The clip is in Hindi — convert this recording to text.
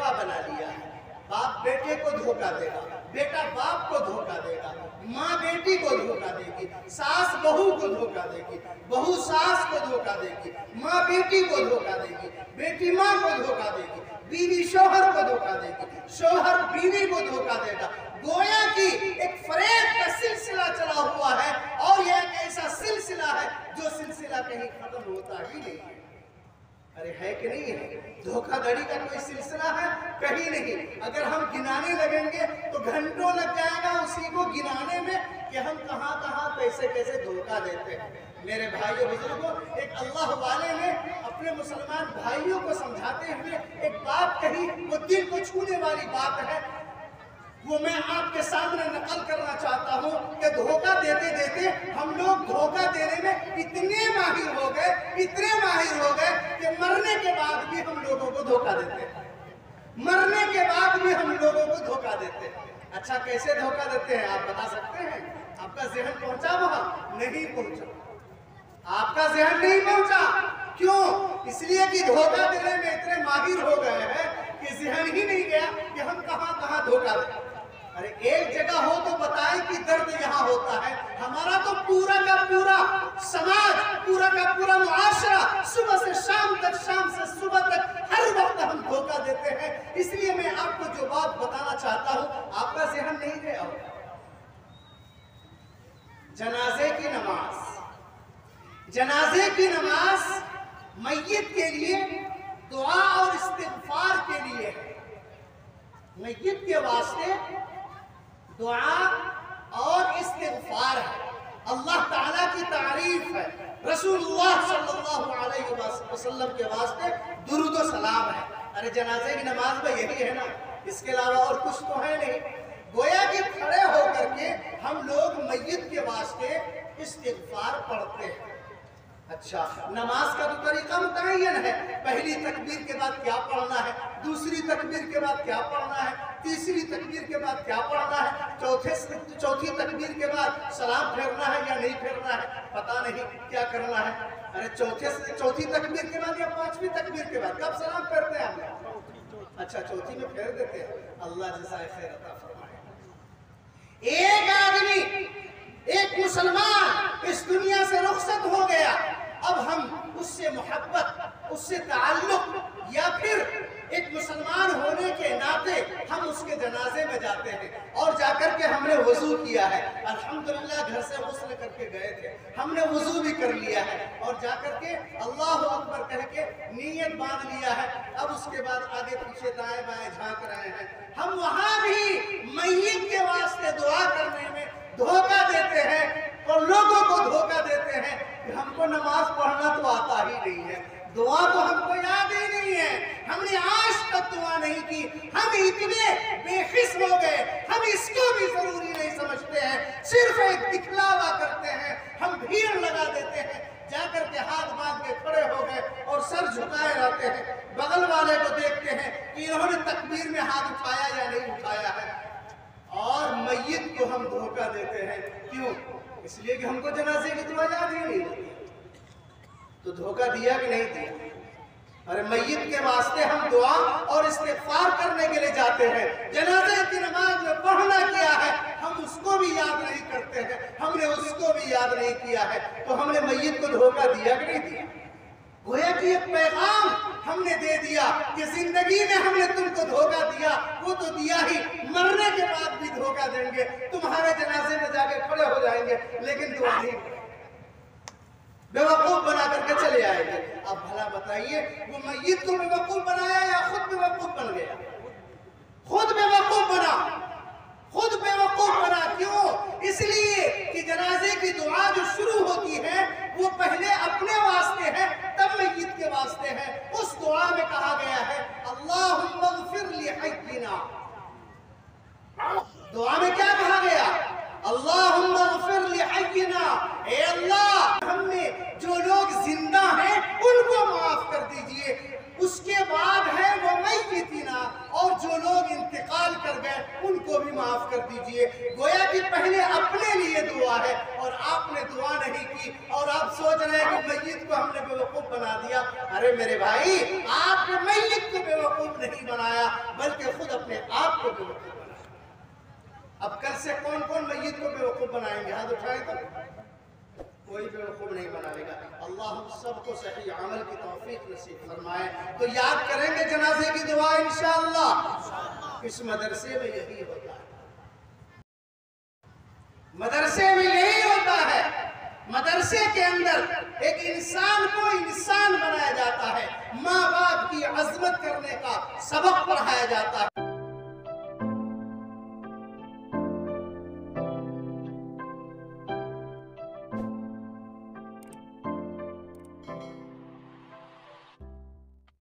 बेवफा बना लिया है। बाप बेटे को धोखा देगा, बेटा बाप को धोखा देगा, माँ बेटी को धोखा देगी, सास बहू को धोखा देगी, बहू सास को धोखा देगी, माँ बेटी को धोखा देगी, बेटी माँ को धोखा देगी, बीवी शौहर को धोखा देगी, शौहर बीवी को धोखा देगा। गोया कि एक फरेब का सिलसिला चला हुआ है और यह एक ऐसा सिलसिला है जो सिलसिला कहीं खत्म होता ही नहीं है। अरे है कि नहीं है? धोखाधड़ी का कोई सिलसिला है? कहीं नहीं। अगर हम गिनाने लगेंगे तो घंटों लग जाएगा उसी को गिनाने में कि हम कहां कहां कैसे कैसे धोखा देते हैं। मेरे भाइयों बुजुर्गों, एक अल्लाह वाले ने अपने मुसलमान भाइयों को समझाते हुए एक बात कही, वो दिल को छूने वाली बात है, वो मैं आपके सामने नकल करना चाहता हूँ कि धोखा देते देते हम लोग धोखा देने में इतने माहिर हो गए, इतने माहिर हो गए कि मरने के बाद भी हम लोगों को धोखा देते हैं। मरने के बाद भी हम लोगों को धोखा देते हैं। अच्छा, कैसे धोखा देते हैं आप बता सकते हैं? आपका ज़हन पहुंचा वहां? नहीं पहुंचा। आपका ज़हन नहीं पहुंचा। क्यों? इसलिए कि धोखा देने में इतने माहिर हो गए हैं कि ज़हन ही नहीं गया कि हम कहां कहां धोखा दें। अरे एक जगह हो तो बताएं कि दर्द यहाँ होता है। हमारा तो पूरा का पूरा समाज, पूरा का पूरा मुआशरा सुबह से शाम तक, शाम से सुबह तक हर वक्त हम धोखा देते हैं। इसलिए मैं आपको जो बात बताना चाहता हूँ, आपका ज़हन नहीं गया हो। जनाजे की नमाज, जनाजे की नमाज मय्यत के लिए दुआ और इस्तिग़फ़ार के लिए है। मय्यत के वास्ते दुआ और इस्तिग़फ़ार है। अल्लाह ताला की तारीफ है, रसूलुल्लाह सल्लल्लाहु अलैहि वसल्लम के वास्ते दुरूद व सलाम है। अरे जनाजे की नमाज में यही है ना, इसके अलावा और कुछ तो है नहीं। गोया कि खड़े होकर के हम लोग मय्यत के वास्ते इस्तिग़फ़ार पढ़ते हैं। अच्छा, नमाज का तो तरीका मुतय्यन है। पहली तकबीर के बाद क्या पढ़ना है, दूसरी तकबीर के बाद क्या पढ़ना है, तीसरी तकबीर के बाद क्या पढ़ना है, चौथी तकबीर के बाद सलाम फेरना है या नहीं फेरना है, पता नहीं क्या करना है। अरे चौथी तकबीर के बाद या पांचवी तकबीर के बाद कब सलाम फेरते हैं हम? अच्छा, चौथी में फेर देते हैं। अल्लाह जज़ाए खैर अता फरमाए। एक आदमी, एक मुसलमान इस दुनिया से रुखसत हो गया, अब हम उससे मोहब्बत, उससे ताल्लुक या फिर एक मुसलमान होने के नाते हम उसके जनाजे में जाते हैं और जाकर के हमने वजू किया है। अल्हम्दुलिल्लाह घर से गुस्ल करके गए थे, हमने वजू भी कर लिया है और जाकर के अल्लाहु अकबर कह के नीयत बांध लिया है। अब उसके बाद आगे पीछे दाएं बाएं झांक रहे हैं। हम वहां भी मय्यत के वास्ते दुआ करने में धोखा देते हैं और लोगों को धोखा देते हैं कि हमको नमाज पढ़ना तो आता ही नहीं है, दुआ तो हमको याद ही नहीं है, हमने आज तक दुआ नहीं की। हम इतने बेखिस हो गए, हम इसको भी जरूरी नहीं समझते हैं, सिर्फ एक दिखलावा करते हैं। हम भीड़ लगा देते हैं, जाकर के हाथ बांध के खड़े हो गए और सर झुकाए रहते हैं। बगल वाले को देखते हैं कि इन्होंने तकबीर में हाथ उठाया या नहीं उठाया है। और मय्यत को हम धोखा देते हैं। क्यों? इसलिए कि हमको जनाजे की दुआ याद ही नहीं होती। तो धोखा दिया कि नहीं दिया? अरे मय्यत के वास्ते हम दुआ और इस्तिग़फ़ार करने के लिए जाते हैं। जनाजे की नमाज में पढ़ना किया है, हम उसको भी याद नहीं करते हैं, हमने उसको भी याद नहीं किया है। तो हमने मय्यत को धोखा दिया कि नहीं दिया? गोया कि एक पैगाम हमने दे दिया कि जिंदगी में हमने तुमको धोखा दिया, वो तो दिया ही, मरने के बाद भी धोखा देंगे, तुम्हारे जनाजे में जाके खड़े हो जाएंगे, लेकिन दुआ नहीं, बेवकूफ बना करके चले आएंगे। अब भला बताइए, वो मय्यत को बेवकूफ बनाया या खुद बेवकूफ बन गया? खुद बेवकूफ बना, खुद बेवकूफ बना। क्यों? इसलिए कि जनाजे की दुआ जो शुरू होती है वो पहले अपने वास्ते है, तब मय्यत के वास्ते है। उस दुआ में कहा गया है अल्लाहुम्मा ग़फ़िर लि हय्यिना। दुआ में क्या कहा गया? अल्लाहुम्मा ग़फ़िर लि हय्यिना, ए अल्लाह हमने जो लोग जिंदा हैं उनको माफ कर दीजिए। उसके बाद है वो मय्यितिना, और जो लोग इंतकाल कर गए उनको भी माफ कर दीजिए। गोया कि पहले अपने लिए दुआ है और आपने दुआ नहीं की और आप सोच रहे हैं कि मय्यत को हमने बेवकूफ बना दिया। अरे मेरे भाई, आपने मय्यत को बेवकूफ बेवकूफ नहीं बनाया, बल्कि खुद अपने आप को बेवकूफ बनाया। अब कल से कौन कौन मय्यत को बेवकूफ बनाएंगे? हाथ उठाए तो कोई बेवकूफ नहीं बनाएगा। अल्लाह हम सबको सही अमल की तौफीक नसीब फरमाए। तो याद करेंगे जनाजे की दुआ इंशाअल्लाह। इस मदरसे में यही होता है, मदरसे में यही होता है। मदरसे के अंदर एक इंसान को इंसान बनाया जाता है, माँ बाप की अजमत करने का सबक पढ़ाया जाता है।